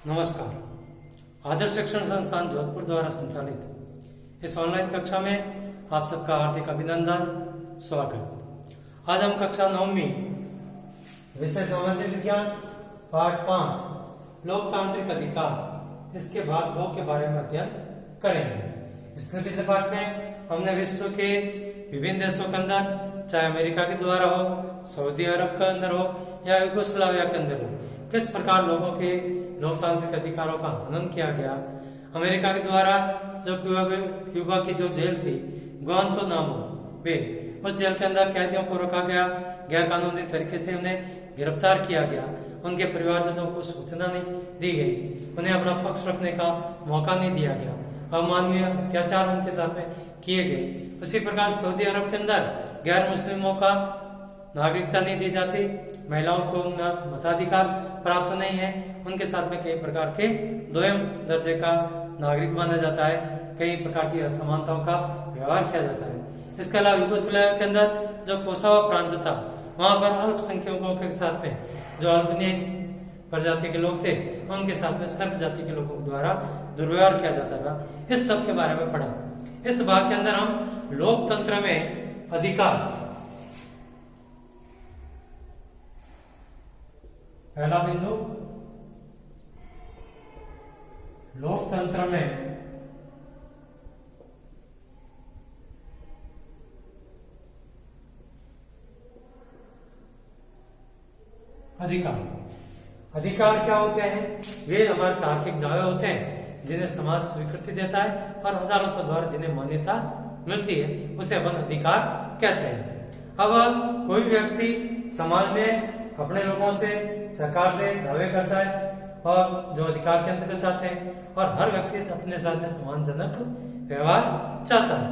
नमस्कार। आदर्श शिक्षण संस्थान जोधपुर द्वारा संचालित इस ऑनलाइन कक्षा में आप सबका हार्दिक अभिनंदन, स्वागत। आज हम कक्षा 9वीं विषय सामाजिक विज्ञान पाठ 5 लोकतांत्रिक अधिकार इसके भाग 2 के बारे में अध्ययन करेंगे। इसके पिछले पाठ में हमने विश्व के विभिन्न देशों के अंदर, चाहे अमेरिका के द्वारा हो, सऊदी अरब के अंदर हो या यूगोस्लाविया के अंदर हो, किस प्रकार लोगों के लोकतांत्रिक अधिकारों का हनन किया गया। अमेरिका के द्वारा जो क्यूबा की जो जेल थी गुआंतानामो बे, उस जेल के अंदर कैदियों को रखा गया, गैर कानूनी तरीके से उन्हें गिरफ्तार किया गया, उनके परिवारजनों को सूचना नहीं दी गई, उन्हें अपना पक्ष रखने का मौका नहीं दिया गया, अमानवीय अत्याचार उनके साथ में किए गए। उसी प्रकार सऊदी अरब के अंदर गैर मुस्लिमों का नागरिकता नहीं दी जाती, महिलाओं को मताधिकार प्राप्त नहीं है, उनके साथ में कई प्रकार के दोयम दर्जे का नागरिक माना जाता है, कई प्रकार की असमानताओं का व्यवहार किया जाता है। इसके अलावा यूगोस्लाविया के अंदर जो कोसोवो प्रांत था, वहां पर अल्पसंख्यकों के साथ में जो अल्बानियाई प्रजाति के लोग थे, उनके साथ में सर्ब जाति के लोगों द्वारा दुर्व्यवहार किया जाता था। इस सब के बारे में पढ़ा। इस भाग के अंदर हम लोकतंत्र में अधिकार, पहला बिंदु लोकतंत्र में अधिकार क्या होते हैं? वे हमारे तार्किक दावे होते हैं जिन्हें समाज स्वीकृति देता है और अदालतों द्वारा जिन्हें मान्यता मिलती है, उसे अपन अधिकार कहते हैं। अब कोई व्यक्ति समाज में अपने लोगों से, सरकार से दावे करता है और जो अधिकार के अंतर्गत आते हैं, और हर व्यक्ति अपने साथ में सम्मानजनक व्यवहार चाहता है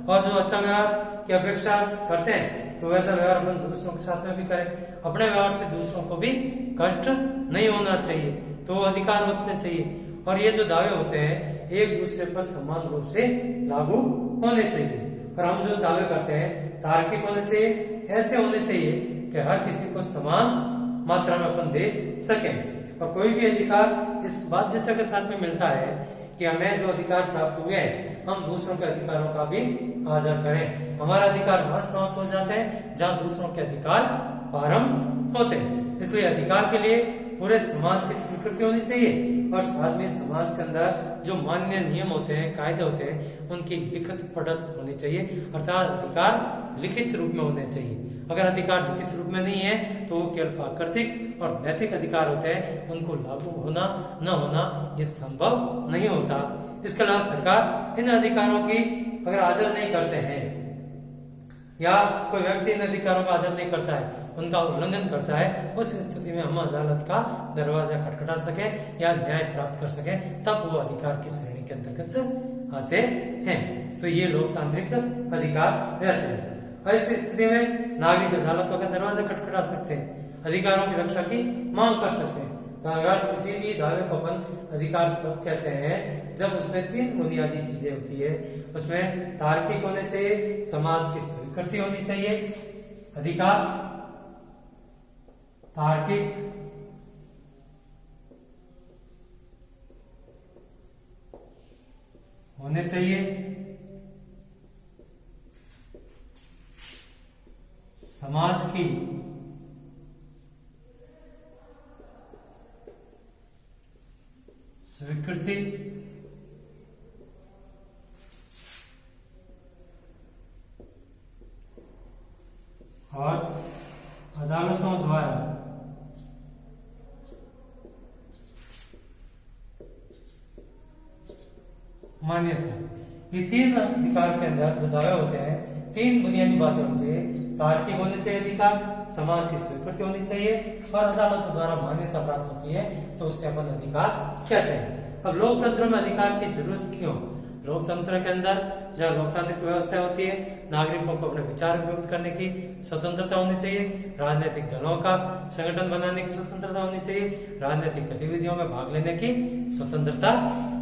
और जो अच्छा व्यवहार की अपेक्षा करते हैं, तो वैसा व्यवहार अपन दूसरों के साथ में भी करें। अपने व्यवहार से दूसरों को भी कष्ट नहीं होना चाहिए, तो वो अधिकार होने चाहिए। और ये जो दावे होते हैं एक दूसरे पर समान रूप से लागू होने चाहिए। और हम जो दावे करते हैं तार्किक होने चाहिए, ऐसे होने चाहिए कि हर किसी को समान मात्रा में अपन दे सकें। और कोई भी अधिकार इस बाध्यता के साथ में मिलता है कि हमें जो अधिकार प्राप्त हुए हैं, हम दूसरों के अधिकारों का भी आदर करें। हमारा अधिकार वहां समाप्त हो जाते हैं जहां दूसरों के अधिकार प्रारंभ होते हैं। इसलिए अधिकार के लिए पूरे समाज की स्वीकृति होनी चाहिए और साथ में समाज के अंदर जो मान्य नियम होते हैं, कायदे होते हैं, उनकी लिखित पढ़त होनी चाहिए, अर्थात अधिकार लिखित रूप में होने चाहिए। अगर अधिकार लिखित रूप में नहीं है तो वो केवल प्राकृतिक और नैतिक अधिकार होते हैं, उनको लागू होना न होना ये संभव नहीं होता। इसके अलावा सरकार इन अधिकारों की अगर आदर नहीं करते हैं या कोई व्यक्ति इन अधिकारों का आदर नहीं करता है, उनका उल्लंघन करता है, उस स्थिति में हम अदालत का दरवाजा खटखटा सके या न्याय प्राप्त कर सके, तब वो अधिकार की श्रेणी के अंतर्गत आते हैं। तो ये लोकतांत्रिक अधिकार रहते हैं। और इस स्थिति में नागरिक अदालतों का दरवाजा खटखटा सकते हैं, अधिकारों की रक्षा की मांग कर सकते हैं। तो अगर किसी भी दावे को अपन अधिकार तब कहते हैं जब उसमें 3 बुनियादी चीजें होती है। उसमें तार्किक होने चाहिए, समाज की स्वीकृति होनी चाहिए, अधिकार तार्किक, होने चाहिए, समाज की स्वीकृति और अदालतों द्वारा मान्यता। ये 3 अधिकार के अंदर जो दावे होते हैं, 3 बुनियादी बातें होनी चाहिए। तार्किक होने चाहिए अधिकार, समाज की स्वीकृति होनी चाहिए और अदालतों द्वारा मान्यता प्राप्त होती है, तो उससे अपन अधिकार कहते हैं। अब लोकतंत्र में अधिकार की जरूरत क्यों? लोकतंत्र के अंदर जहाँ लोकतांत्रिक व्यवस्था होती है, नागरिकों को अपने विचार व्यक्त करने की स्वतंत्रता होनी चाहिए, राजनीतिक दलों का संगठन बनाने की स्वतंत्रता होनी चाहिए, राजनीतिक गतिविधियों में भाग लेने की स्वतंत्रता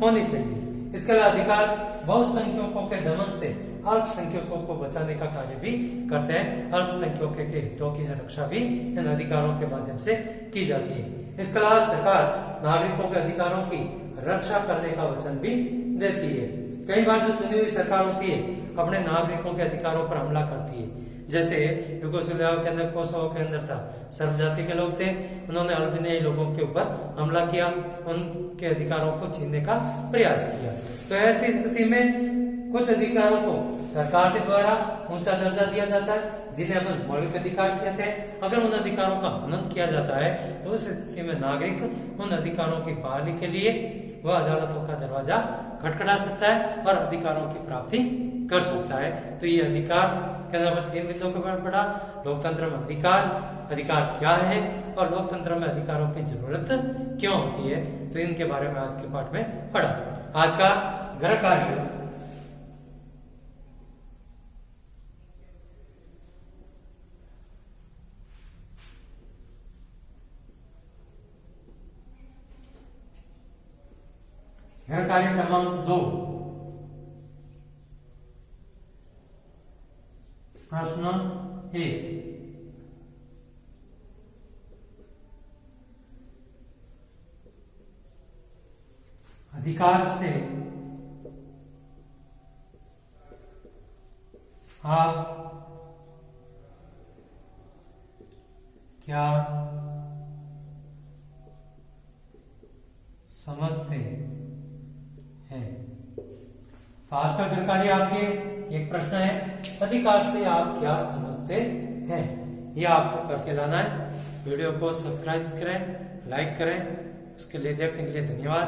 होनी चाहिए। इसके अलावा अधिकार बहुसंख्यकों के दमन से अल्पसंख्यकों को बचाने का कार्य भी करते हैं। अल्पसंख्यकों के हितों की रक्षा भी इन अधिकारों के माध्यम से की जाती है। इसके अलावा सरकार नागरिकों के अधिकारों की रक्षा करने का वचन भी देती है। कई बार जो चुनी हुई सरकार होती है अपने नागरिकों के अधिकारों पर हमला करती है। जैसे यूगोस्लाविया के अंदर, कोसोवो के अंदर था, सर्ब जाति के लोग थे, उन्होंने अल्बानियाई लोगों के ऊपर हमला किया, उनके अधिकारों को छीनने का प्रयास किया। तो ऐसी स्थिति में कुछ अधिकारों को सरकार के द्वारा ऊंचा दर्जा दिया जाता है, जिन्हें अपन मौलिक अधिकार कहते हैं। अगर उन अधिकारों का हनन किया जाता है तो उस स्थिति में नागरिक उन अधिकारों की बहाली के लिए वह अदालतों का दरवाजा खटखटा सकता है और अधिकारों की प्राप्ति कर सकता है। तो ये अधिकार के अंदर 3 बिंदुओं के बारे में पढ़ा। लोकतंत्र में अधिकार क्या है और लोकतंत्र में अधिकारों की जरूरत क्यों होती है, तो इनके बारे में आज के पाठ में पढ़ा। आज का गृह कार्य क्रमांक 2, प्रश्न 1, अधिकार से आप क्या समझते हैं। तो आज का गृह कार्य आपके एक प्रश्न है, अधिकार से आप क्या समझते हैं, ये आपको करके लाना है। वीडियो को सब्सक्राइब करें, लाइक करें। उसके लिए देखने के लिए धन्यवाद।